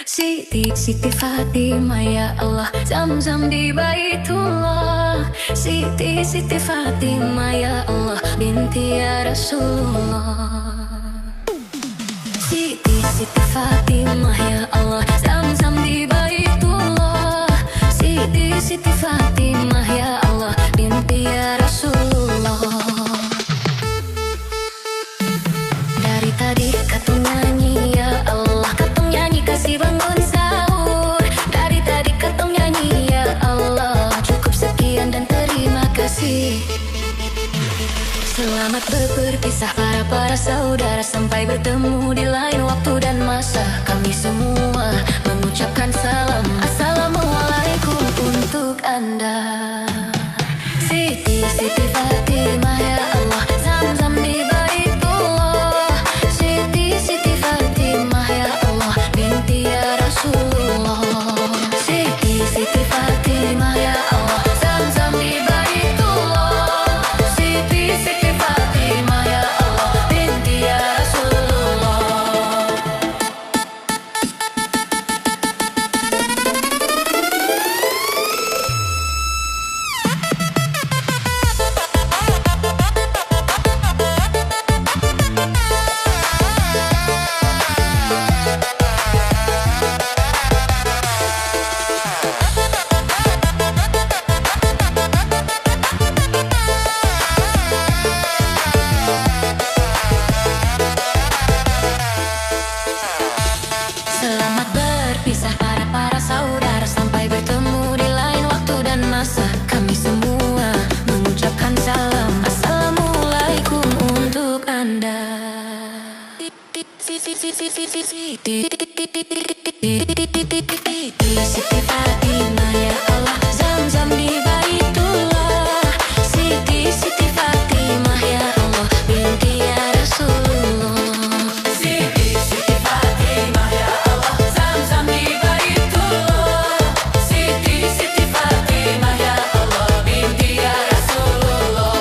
Siti Fatimah ya Allah, Zam-Zam di Baitullah. Siti Fatimah ya Allah, binti ya Rasulullah. Siti Fatimah ya Allah, Zam-Zam di Baitullah. Siti Fatimah ya Allah, binti ya Rasulullah. Dari tadi katung nyanyi ya Allah, katung nyanyi kasih bangun sahur. Dari tadi katung nyanyi ya Allah, cukup sekian dan terima kasih. Selamat berpisah para saudara, sampai bertemu di lain waktu dan masa. Kami semua mengucapkan salam, assalamualaikum untuk Anda. Siti Fatimah ya Allah, Zam-Zam di Baitullah. Siti Fatimah ya Allah, binti ya Rasulullah. Siti Fatimah ya Allah, Zam-Zam di Baitullah. Siti Fatimah ya Allah, binti ya Rasulullah. Selamat berpisah para saudara, sampai bertemu di lain waktu dan masa. Kami semua mengucapkan salam, assalamualaikum untuk Anda. Siti Fatimah ya Allah, Zam-Zam di Baitullah. Siti Fatimah ya Allah, binti ya Rasulullah. Siti Fatimah ya Allah, Zam-Zam di Baitullah. Siti Fatimah ya Allah, binti ya Rasulullah.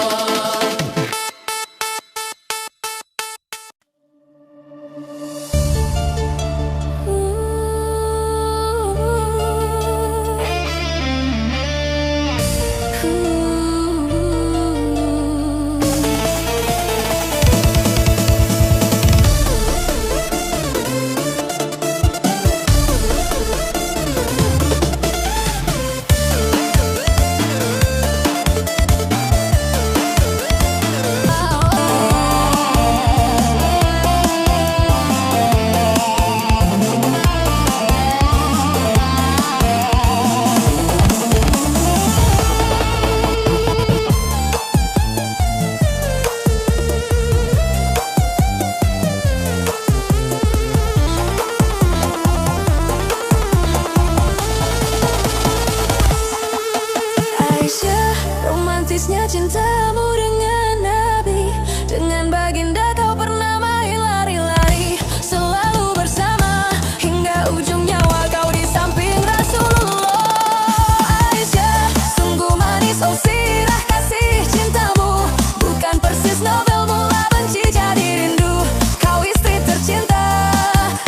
Aisyah, romantisnya cintamu dengan Nabi. Dengan baginda kau pernah main lari-lari, selalu bersama hingga ujung nyawa kau di samping Rasulullah. Aisyah, sungguh manis oh sirah kasih cintamu, bukan persis novel mula benci jadi rindu. Kau istri tercinta,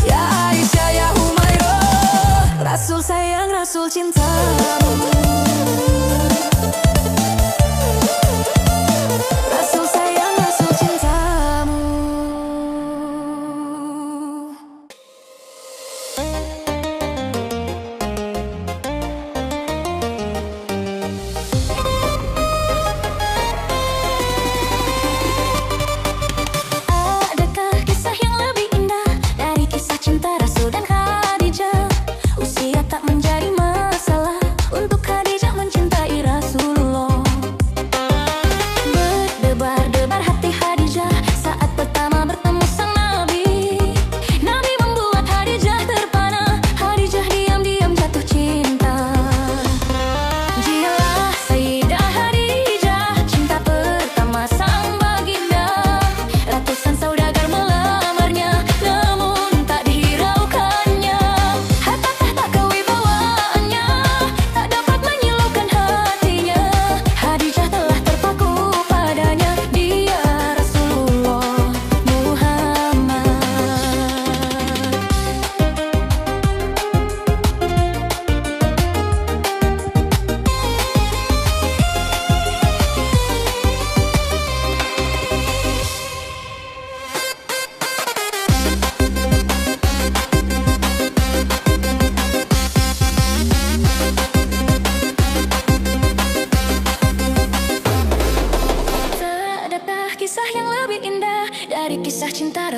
ya Aisyah ya Humairah. Rasul sayang, Rasul cintamu. Rasul sayang, Rasul cintamu. Adakah kisah yang lebih indah dari kisah cinta Rasul dan Khadijah? Usia tak menjadi masalah.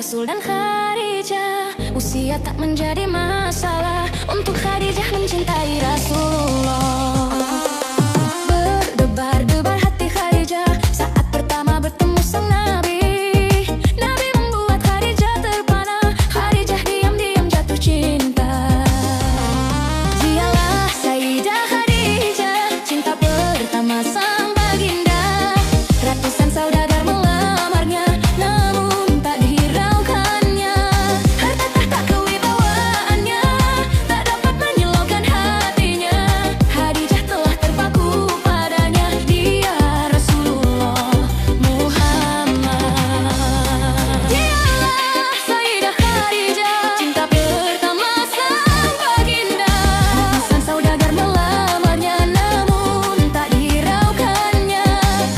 Rasul dan Khadijah. Usia tak menjadi masalah untuk Khadijah mencintai Rasulullah. Berdebar-debar hati Khadijah saat pertama bertemu sang Nabi. Nabi membuat Khadijah terpana, Khadijah diam-diam jatuh cinta. Dialah Sayyidah Khadijah, cinta pertama sang baginda. Ratusan saudagar melamarnya, namun tak dihiraukannya. Harta tahta kewibawaannya tak dapat menyilaukan hatinya. Khadijah telah terpaku padanya, dia Rasulullah Muhammad. Dialah Sayyidah Khadijah, cinta pertama sang baginda. Ratusan saudagar melamarnya, namun tak dihiraukannya.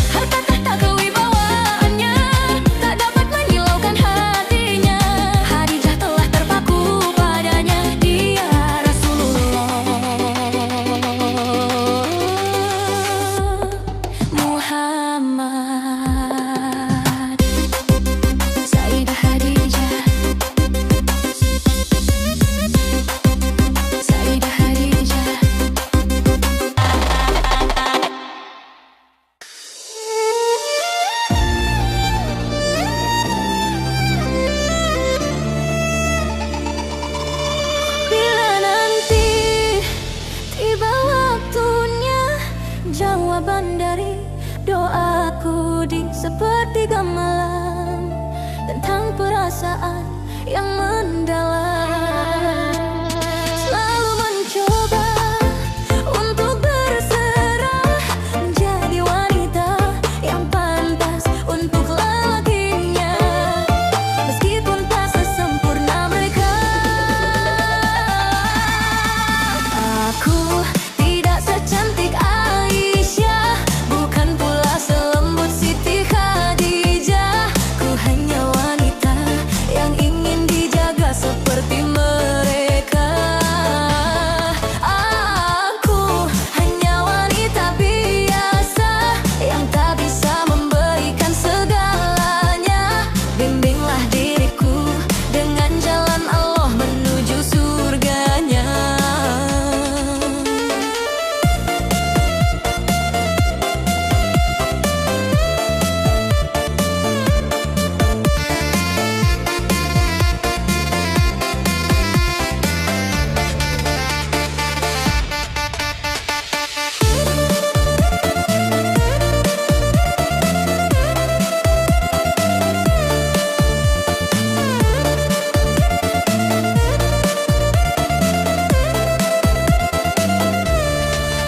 Harta tahta kewibawaannya tak dapat menyilaukan hatinya. Khadijah telah terpaku padanya, dia Rasulullah Muhammad. Sayyidah Khadijah, Sayyidah Khadijah. Bila nanti tiba waktunya, jawaban dari doaku di sepertiga malam tentang perasaan yang mendalam. Selalu mencoba untuk berserah menjadi wanita yang pantas untuk lelakinya, meskipun tak sesempurna mereka. Aku tidak secantik Aisyah, bukan pula selembut Siti Khadijah. Ku hanya wanita yang ingin dijaga seperti mereka. Aku hanya wanita biasa yang tak bisa memberikan segalanya. Bimbinglah diriku dengan jalan Allah menuju surganya.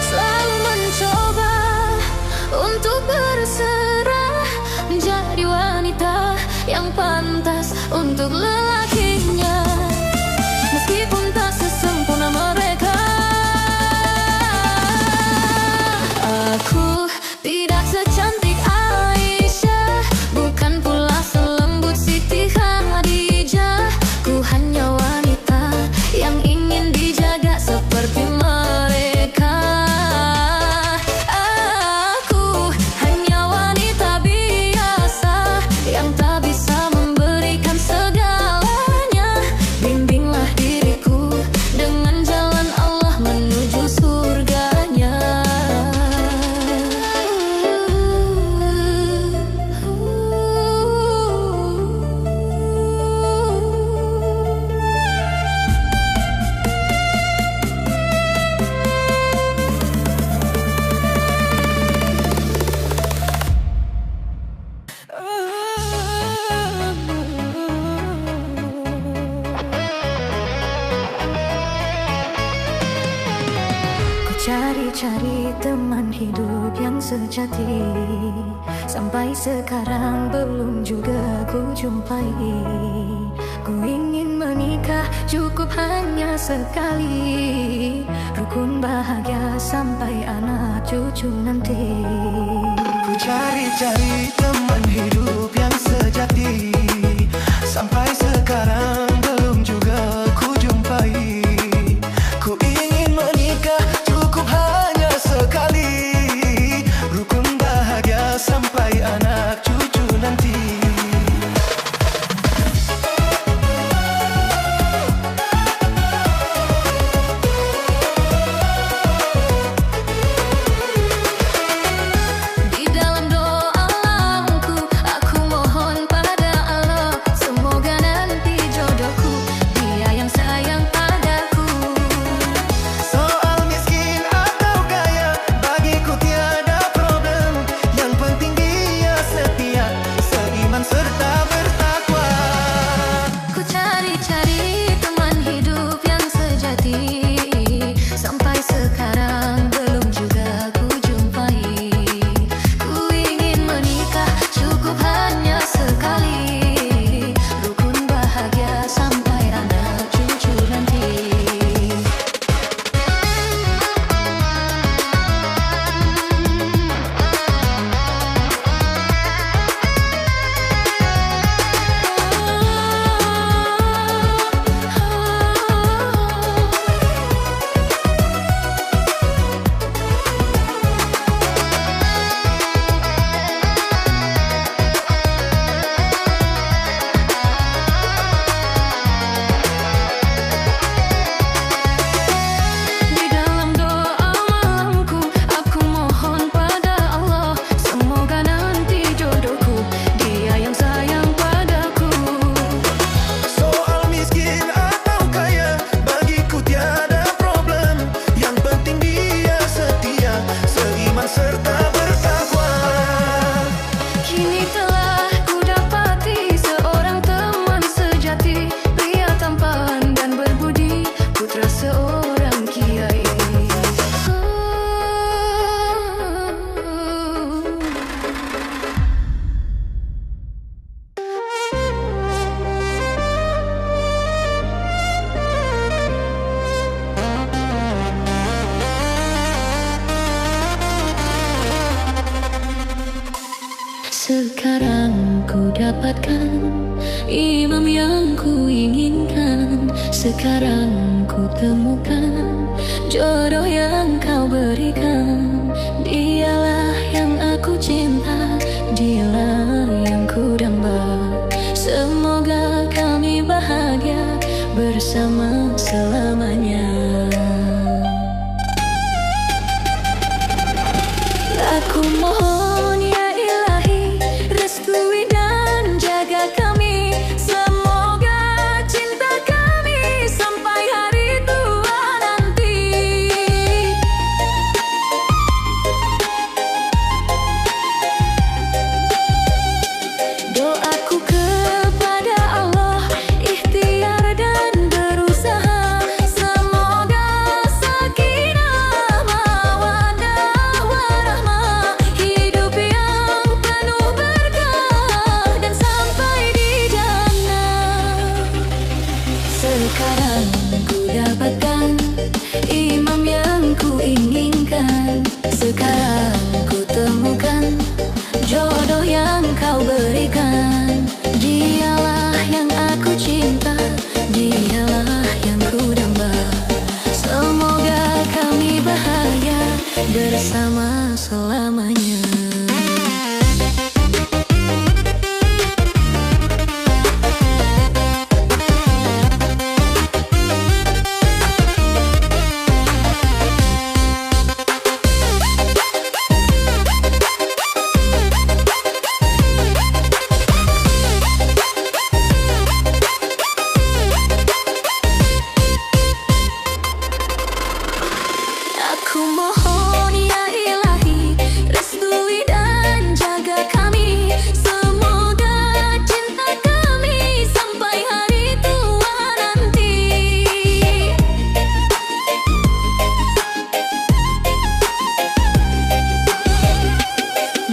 Selalu mencoba untuk berserah menjadi wanita yang pantas untuk lelakinya, meskipun tak sesempurna mereka. Aku tidak secantik Aisyah, bukan pula selembut Siti Khadijah. Ku hanya wanita yang ingin dijaga seperti mereka. Aku hanya wanita biasa yang tak bisa memberikan segalanya. Bimbinglah diriku dengan jalan Allah menuju surganya. Ku cari-cari teman hidup yang sejati, sampai sekarang belum juga ku jumpai. Ku ingin menikah cukup hanya sekali, rukun bahagia sampai anak cucu nanti. Ku cari-cari teman hidup yang sejati, sampai sekarang belum juga ku jumpai. Ku ingin menikah cukup hanya sekali, rukun bahagia sampai anak cucu nanti. dapatkan imam yang ku inginkan. Sekarang ku temukan jodoh yang kau berikan. Dialah yang aku cinta, dialah yang ku damba. Semoga kami bahagia bersama selamanya. Aku mohon ya ilahi, restui dan jaga kami. Semoga cinta kami sampai hari tua nanti. Doaku kepada Allah, ikhtiar dan berusaha. Semoga sakinah mawaddah warahmah, hidup yang penuh berkah dan sampai di jannah. Sekarang ku dapatkan imam yang ku inginkan. Sekarang ku temukan jodoh yang kau berikan. Dialah yang aku cinta, dialah yang ku damba. Semoga kami bahagia bersama selamanya. Aku mohon ya ilahi, restui dan jaga kami. Semoga cinta kami sampai hari tua nanti.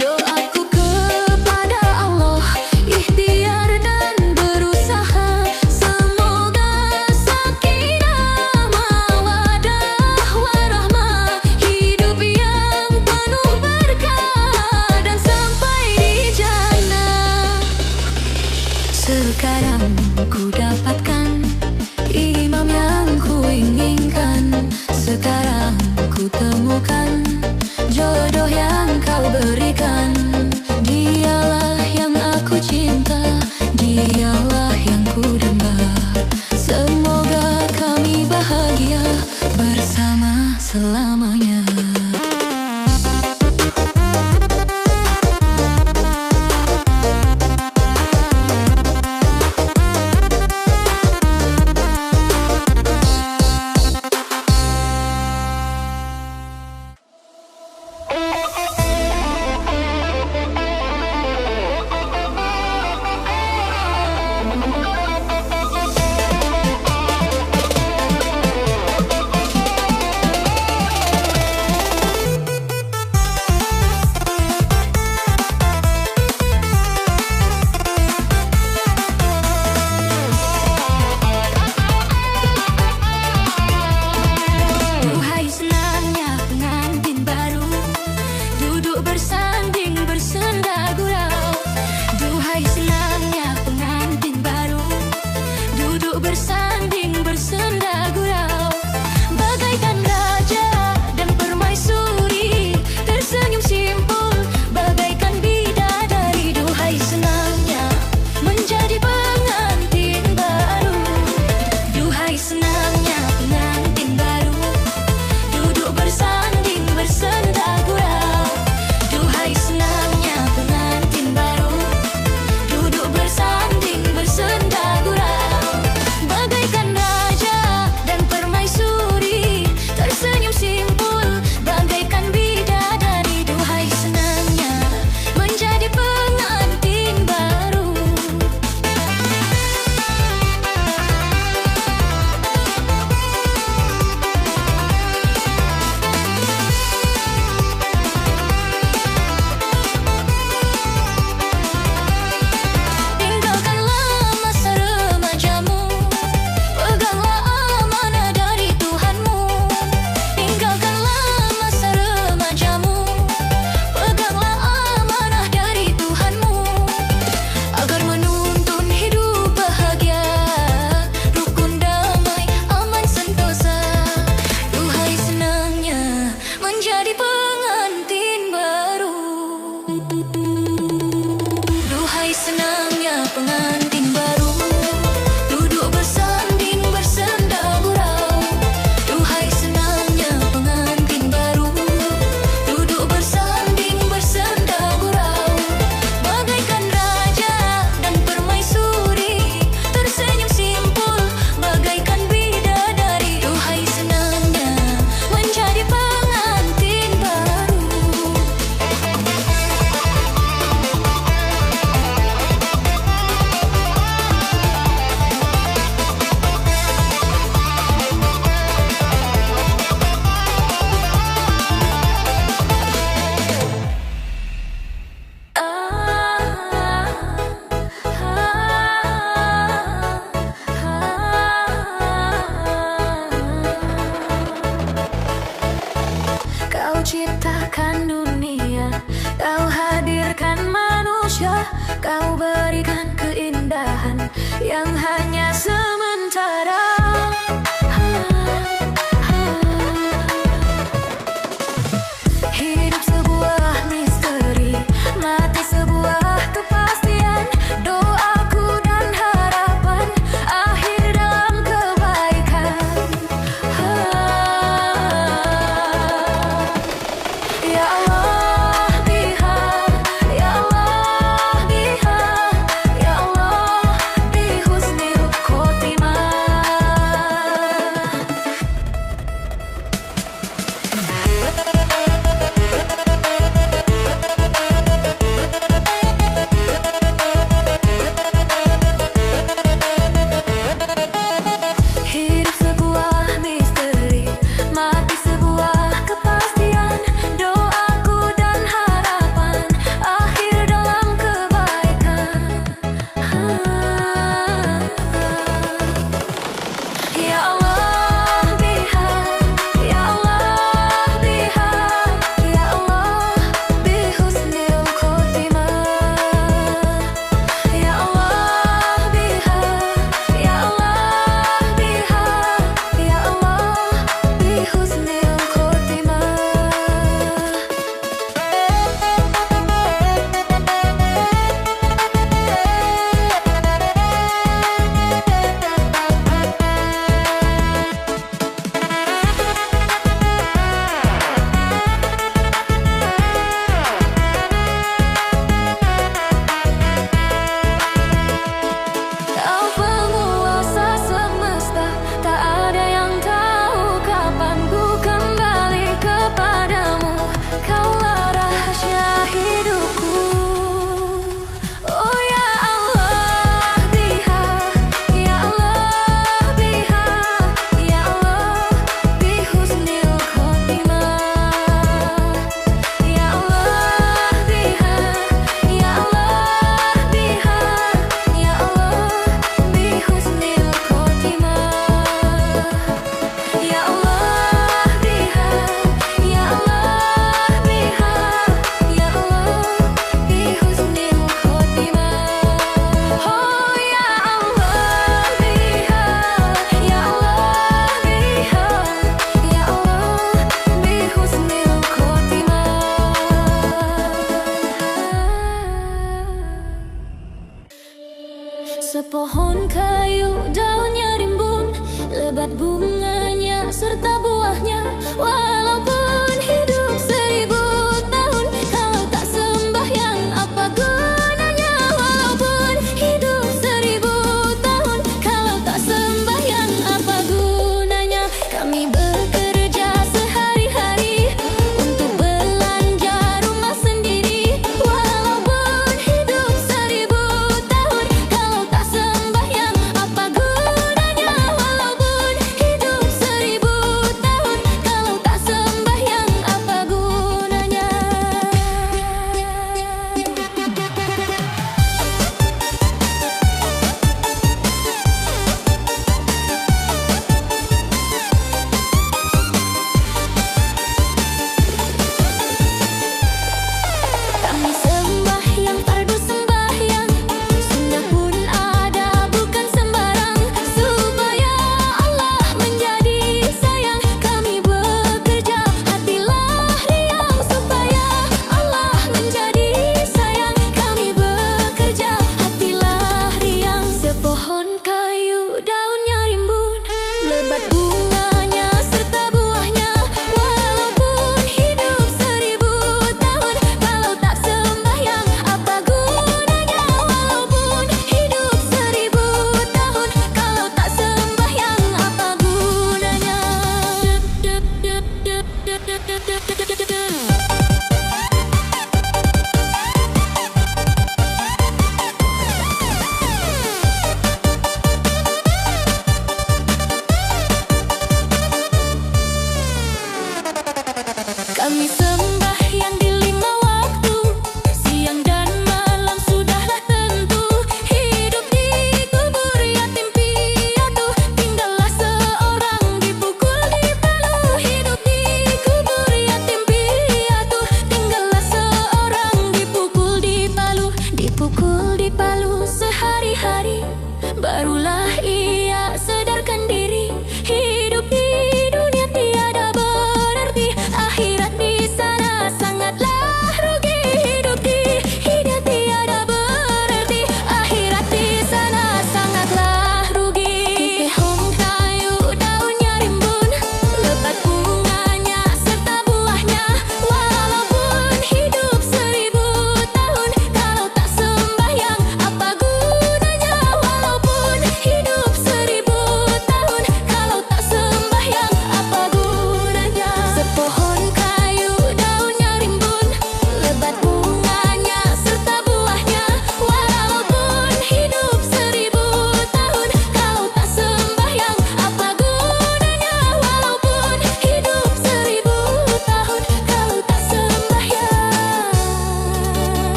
Doaku kepada Allah, ikhtiar dan berusaha. Semoga sakinah mawaddah warahmah, hidup yang penuh berkah dan sampai di jannah. Sekarang ku dapatkan imam yang ku inginkan. Sekarang ku temukan jodoh yang kau berikan. Dialah yang aku cinta, dialah yang ku damba. Semoga kami bahagia bersama selamanya. ciptakan dunia, kau hadirkan manusia, kau berikan keindahan yang hanya sementara. Hidup sebuah misteri, mati sebuah kepastian. Doaku dan harapan akhir dalam kebaikan. Ya Allah biha, ya Allah biha,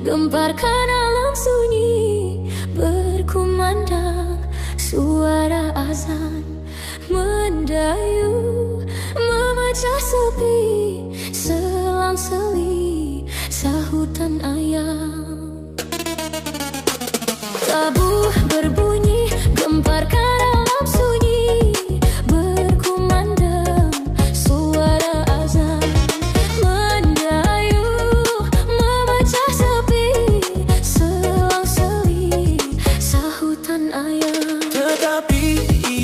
gemparkan alam sunyi, berkumandang suara azan mendayu, memecah sepi, selang-seli sahutan ayam. Tabuh berbunyi, gemparkan alam sunyi, berkumandang suara azan mendayu, memecah sepi, selang-seli sahutan ayam. Tetapi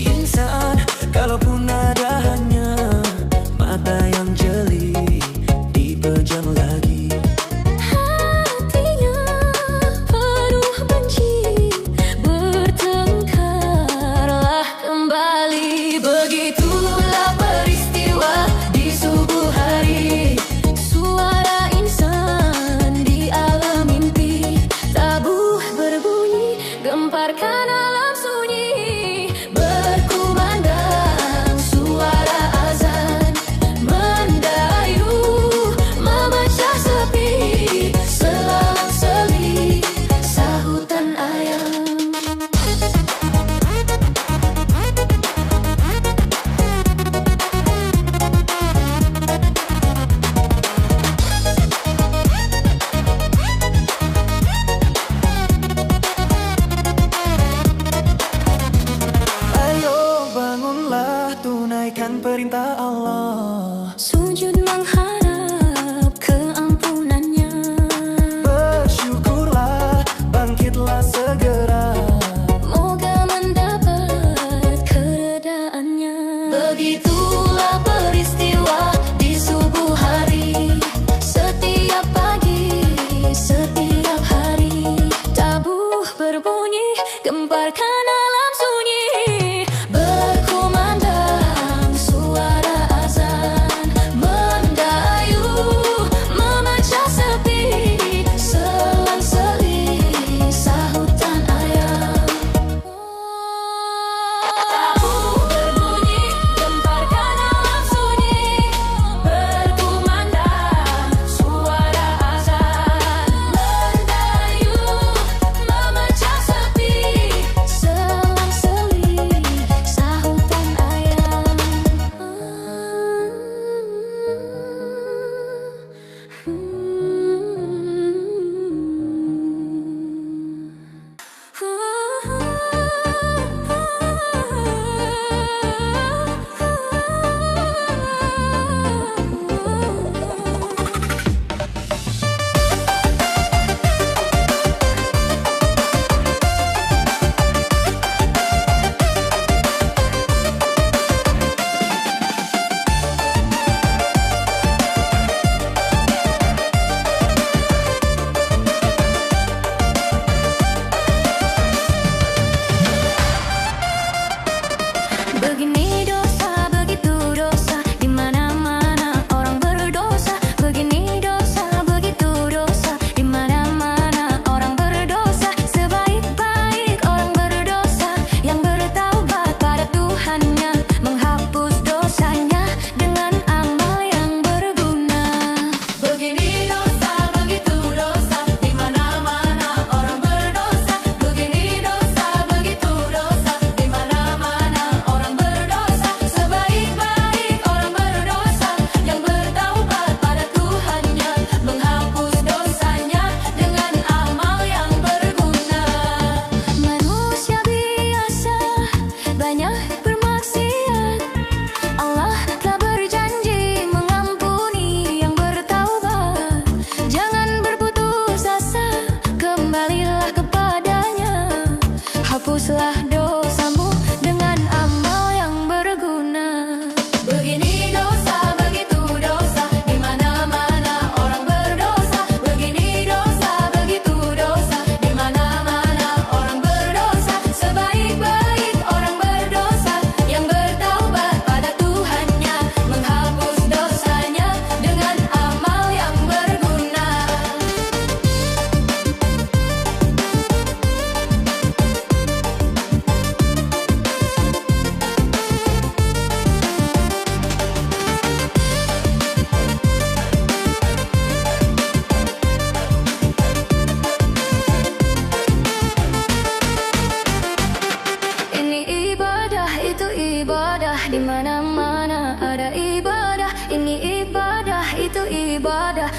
insan, kalaupun ada hanya mata yang jeli, dipejam lagi. Hatinya penuh benci, bertengkarlah kembali. Begitulah peristiwa di subuh hari, suara insan di alam mimpi. Tabuh berbunyi, gemparkan alam sunyi, berkumandang suara azan mendayu, memecah sepi, selang-seli sahutan ayam. Ayo bangunlah, tunaikan perintah Allah. Sujud mengharap keampunannya, Bersyukurlah, bangkitlah segera. moga mendapat keredaannya. Begitulah peristiwa di subuh hari, setiap pagi, setiap hari. Tabuh berbunyi, gemparkan alam sunyi, berkumandang suara azan mendayu, memecah sepi, selang-seli sahutan ayam. Tabuh berbunyi, gemparkan alam sunyi, berkumandang suara azan mendayu, memecah sepi, selang-seli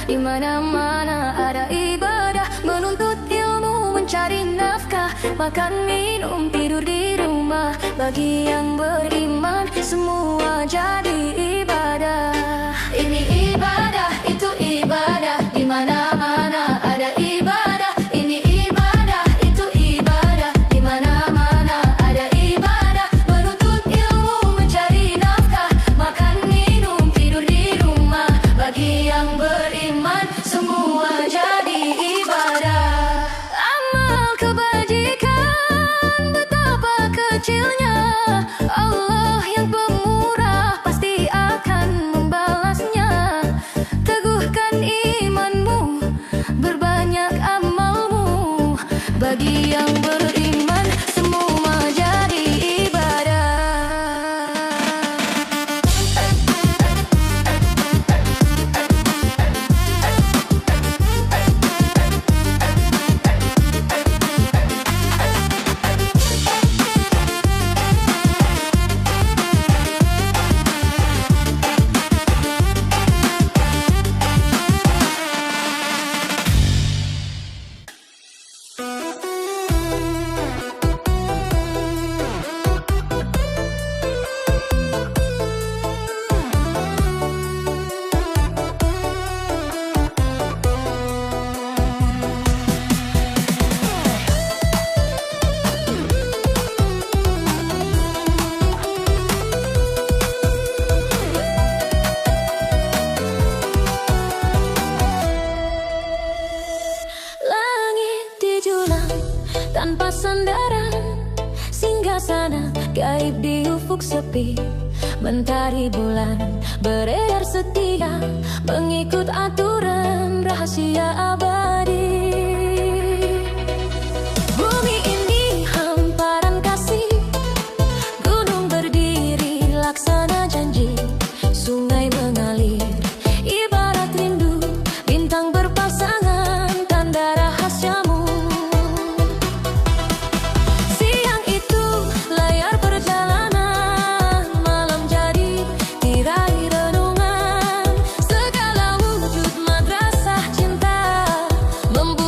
di mana-mana ada ibadah, menuntut ilmu, mencari nafkah, makan, minum, tidur di rumah. Bagi yang beriman, semua jadi ibadah. Ini ibadah, itu ibadah, di mana-mana ada ibadah. Ini ibadah, itu ibadah, di mana-mana ada ibadah, menuntut ilmu, mencari nafkah, makan, minum, tidur di rumah. Bagi yang beriman, semua jadi ibadah. Amal kebajikan betapa kecilnya, Allah yang pemurah pasti akan membalasnya. Teguhkan imanmu, berbanyak amalmu. Bagi yang beriman, semua jadi ibadah. Tanpa sandaran, singgasana gaib di ufuk sepi. Mentari bulan beredar setia, mengikut aturan rahasia abadi. Bumi ini hamparan kasih, gunung berdiri laksana janji, sungai mengalir ibarat rindu, bintang berpasangan tanda rahasiamu. Membuat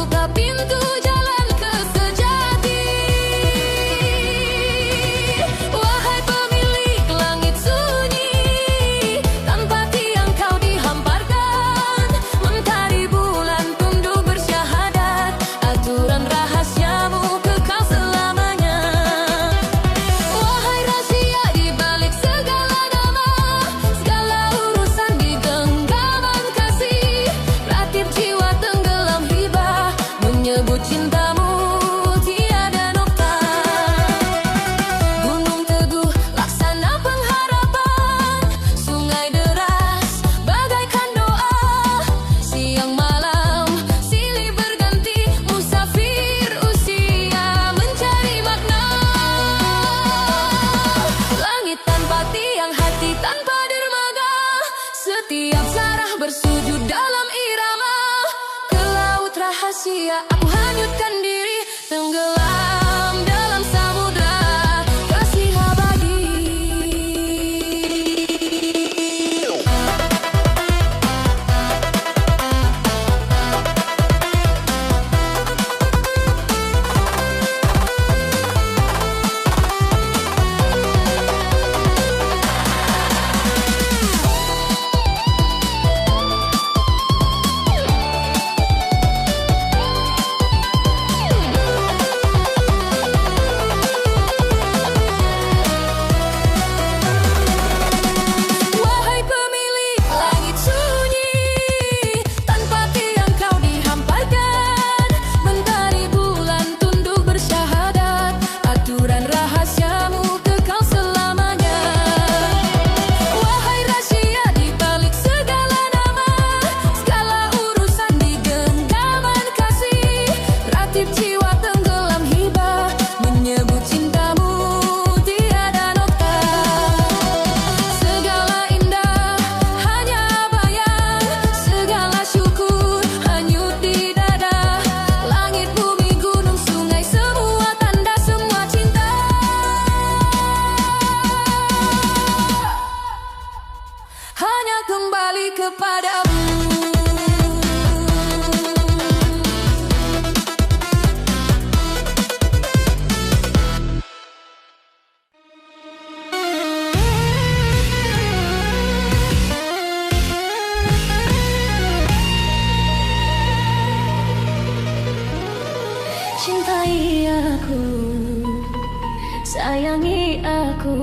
sayangi aku,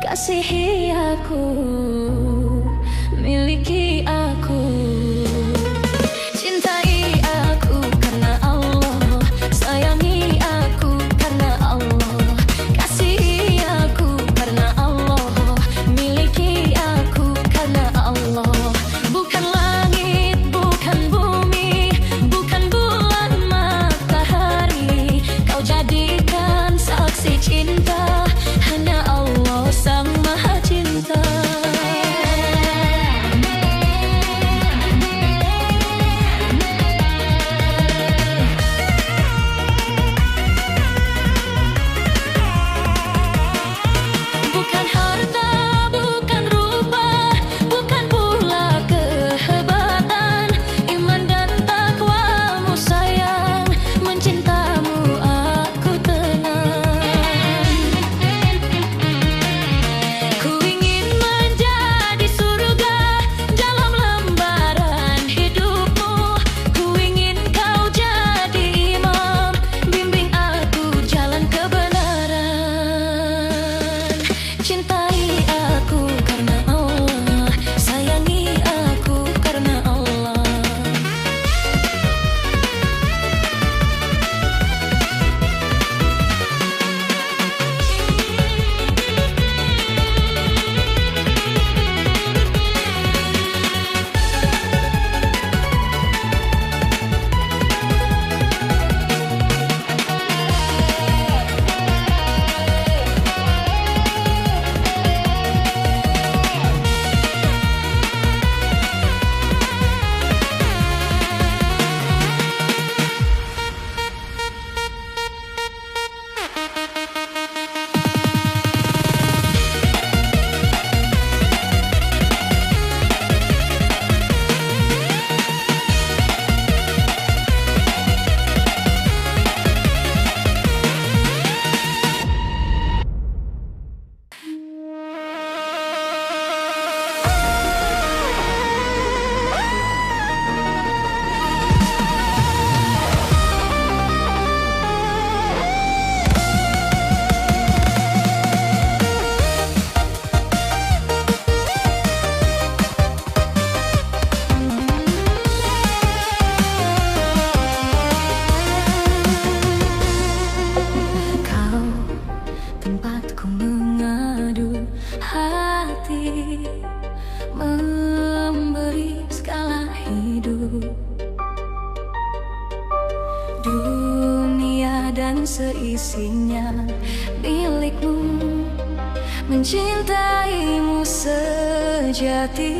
kasihi aku, miliki aku. Cintai aku karena Allah, sayangi aku karena Allah, kasihi aku karena Allah, miliki aku karena Allah. Bukan langit, bukan bumi, bukan bulan matahari, kau jadikan saksi cinta, hanya Allah sang maha cinta. Bukan harta, bukan rupa, bukan pula kehebatan, iman dan takwamu sayang, mencintamu aku tenang. Ku ingin menjadi surga dalam lembaran hidupmu, ku ingin kau jadi imam, bimbing aku jalan kebenaran. Cintai aku karena Allah, sayangi aku karena Allah. Kau tempatku mengadu hati, memberi segala hidup. Dunia dan seisinya milikmu, mencintaimu sejati.